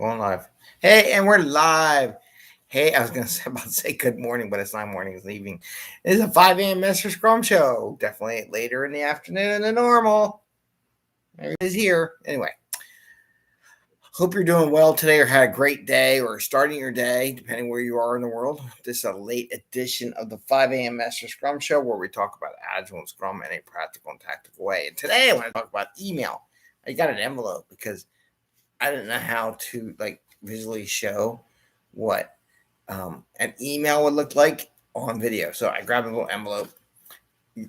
going live. Hey, and we're live. Hey, I was going to say about to say good morning, but it's not morning, it's evening. This is a 5 a.m. Mester Scrum Show. Definitely later in the afternoon than normal. Everybody's here. Anyway, hope you're doing well today or had a great day or starting your day, depending where you are in the world. This is a late edition of the 5 a.m. Mester Scrum Show where we talk about Agile and Scrum in a practical and tactical way. And today I want to talk about email. I got an envelope because I didn't know how to visually show what an email would look like on video. So I grabbed a little envelope.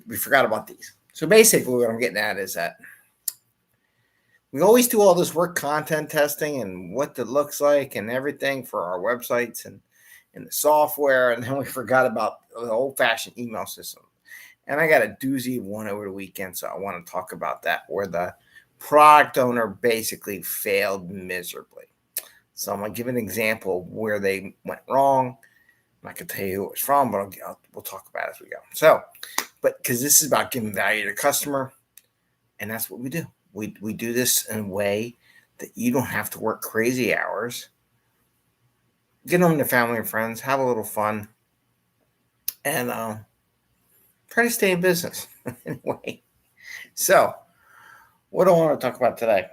We forgot about these. So basically what I'm getting at is that we always do all this work content testing and what it looks like and everything for our websites and the software. And then we forgot about the old-fashioned email system. And I got a doozy of one over the weekend. So I want to talk about that, where the product owner basically failed miserably. So I'm going to give an example of where they went wrong. I'm not going to tell you who it was from, but we'll talk about it as we go. So, but because this is about giving value to the customer, and that's what we do. We do this in a way that you don't have to work crazy hours. Get home to family and friends, have a little fun, and try to stay in business. Anyway, so what do I want to talk about today?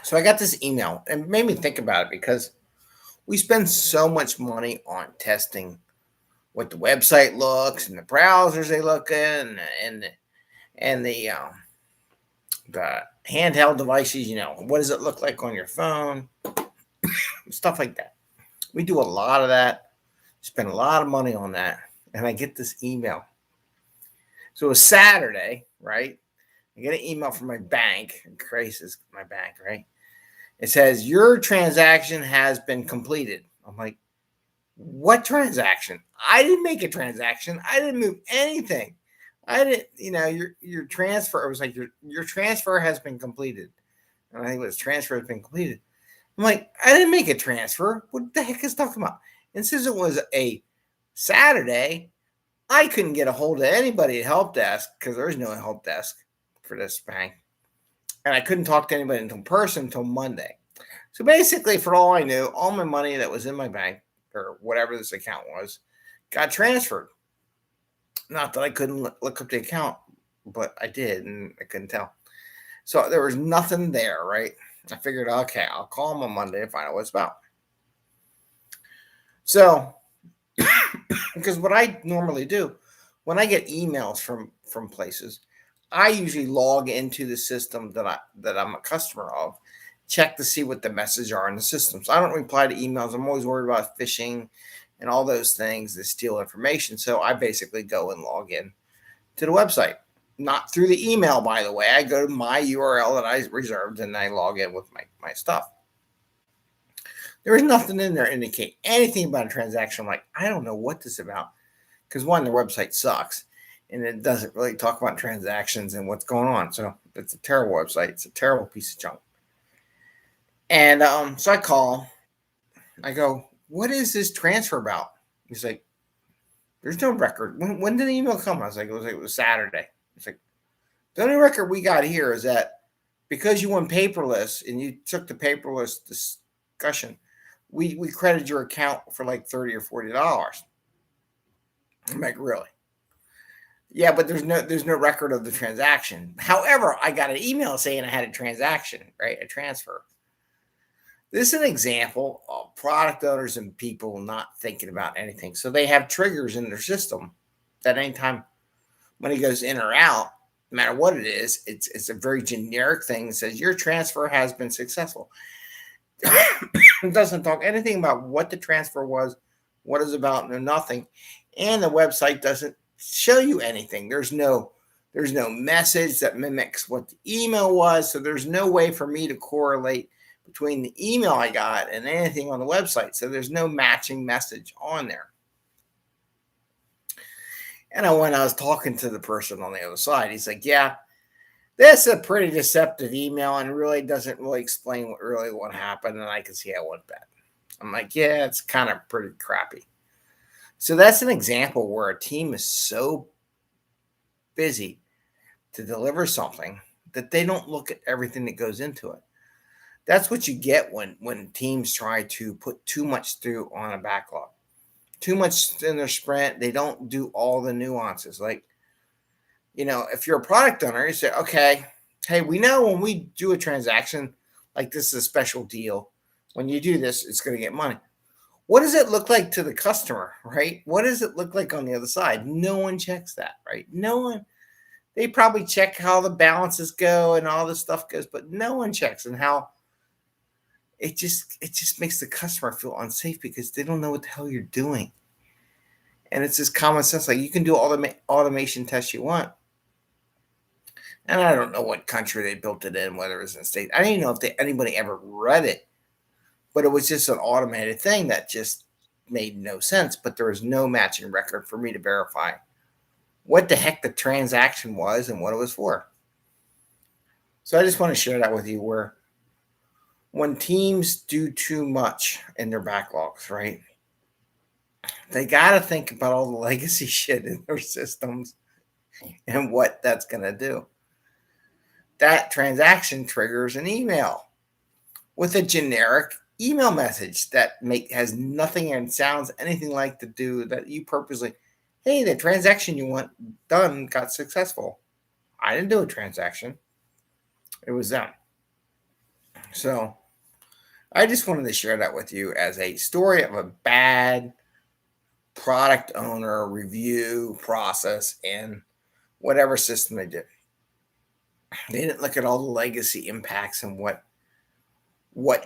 So I got this email and it made me think about it because we spend so much money on testing what the website looks and the browsers they look in and the handheld devices. What does it look like on your phone? Stuff like that. We do a lot of that, spend a lot of money on that, and I get this email. So it was Saturday, right? I get an email from my bank. Grace is my bank, right? It says, your transaction has been completed. I'm like, what transaction? I didn't make a transaction. I didn't move anything. I didn't, your transfer, it was like, your transfer has been completed. And I think it was transfer has been completed. I'm like, I didn't make a transfer. What the heck is talking about? And since it was a Saturday, I couldn't get a hold of anybody at help desk because there is no help desk for this bank. And I couldn't talk to anybody in person until Monday. So basically, for all I knew, all my money that was in my bank or whatever this account was got transferred. Not that I couldn't look up the account, but I did, and I couldn't tell. So there was nothing there, right? I figured, okay, I'll call them on Monday and find out what it's about. So, because what I normally do, when I get emails from places, I usually log into the system that I'm a customer of, check to see what the messages are in the system. So I don't reply to emails. I'm always worried about phishing and all those things that steal information. So I basically go and log in to the website. Not through the email, by the way. I go to my URL that I reserved and I log in with my stuff. There was nothing in there to indicate anything about a transaction. I'm like, I don't know what this is about. Because one, the website sucks. And it doesn't really talk about transactions and what's going on. So it's a terrible website. It's a terrible piece of junk. And so I call. I go, what is this transfer about? He's like, there's no record. When did the email come? I was like, it was Saturday. It's like, the only record we got here is that because you went paperless and you took the paperless discussion, we credited your account for like $30 or $40. I'm like, really? Yeah, but there's no record of the transaction. However, I got an email saying I had a transaction, right? A transfer. This is an example of product owners and people not thinking about anything. So they have triggers in their system that anytime money goes in or out, no matter what it is, it's a very generic thing that says your transfer has been successful. It doesn't talk anything about what the transfer was, what it's about, no nothing. And the website doesn't show you anything. There's no message that mimics what the email was. So there's no way for me to correlate between the email I got and anything on the website. So there's no matching message on there. And when I was talking to the person on the other side, he's like, yeah, this is a pretty deceptive email and really doesn't really explain what happened. And I can see how it went bad. I'm like, yeah, it's kind of pretty crappy. So that's an example where a team is so busy to deliver something that they don't look at everything that goes into it. That's what you get when teams try to put too much through on a backlog. Too much in their sprint. They don't do all the nuances. Like, if you're a product owner, you say, okay, hey, we know when we do a transaction, like this is a special deal. When you do this, it's going to get money. What does it look like to the customer, right? What does it look like on the other side? No one checks that, right? No one. They probably check how the balances go and all this stuff goes, but no one checks and how it just makes the customer feel unsafe because they don't know what the hell you're doing. And it's just common sense. Like, you can do all the automation tests you want. And I don't know what country they built it in, whether it was in state. I don't even know if anybody ever read it, but it was just an automated thing that just made no sense. But there was no matching record for me to verify what the heck the transaction was and what it was for. So I just want to share that with you, where when teams do too much in their backlogs, right, they got to think about all the legacy shit in their systems and what that's going to do. That transaction triggers an email with a generic email message that has nothing and sounds anything like to do that you purposely, hey, the transaction you want done got successful. I didn't do a transaction. It was them. So I just wanted to share that with you as a story of a bad product owner review process in whatever system they did. They didn't look at all the legacy impacts and what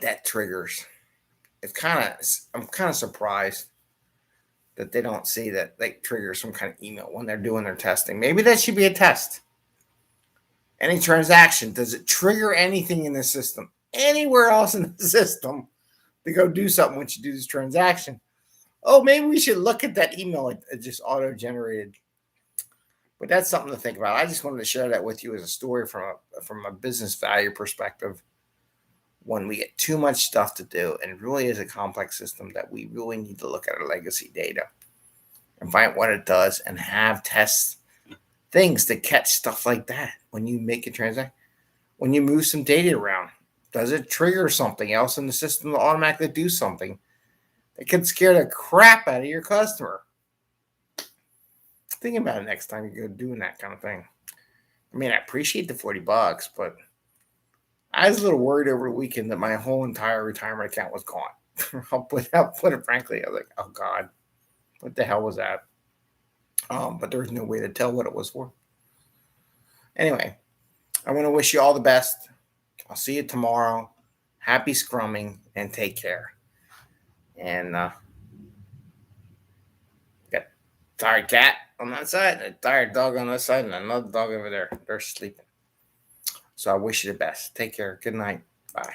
that triggers. I'm kind of surprised that they don't see that they trigger some kind of email when they're doing their testing. Maybe that should be a test. Any transaction, does it trigger anything in the system, anywhere else in the system, to go do something once you do this transaction? Oh, maybe we should look at that email it just auto-generated. But that's something to think about. I just wanted to share that with you as a story from a business value perspective. When we get too much stuff to do, and it really is a complex system, that we really need to look at our legacy data and find what it does and have tests, things to catch stuff like that. When you make a transaction, when you move some data around, does it trigger something else in the system to automatically do something that could scare the crap out of your customer? Think about it next time you go doing that kind of thing. I mean, I appreciate the $40, but I was a little worried over the weekend that my whole entire retirement account was gone. I'll put it frankly. I was like, oh God, what the hell was that? But there was no way to tell what it was for. Anyway, I want to wish you all the best. I'll see you tomorrow. Happy scrumming and take care. And got a tired cat on that side, and a tired dog on that side, and another dog over there. They're sleeping. So I wish you the best. Take care. Good night. Bye.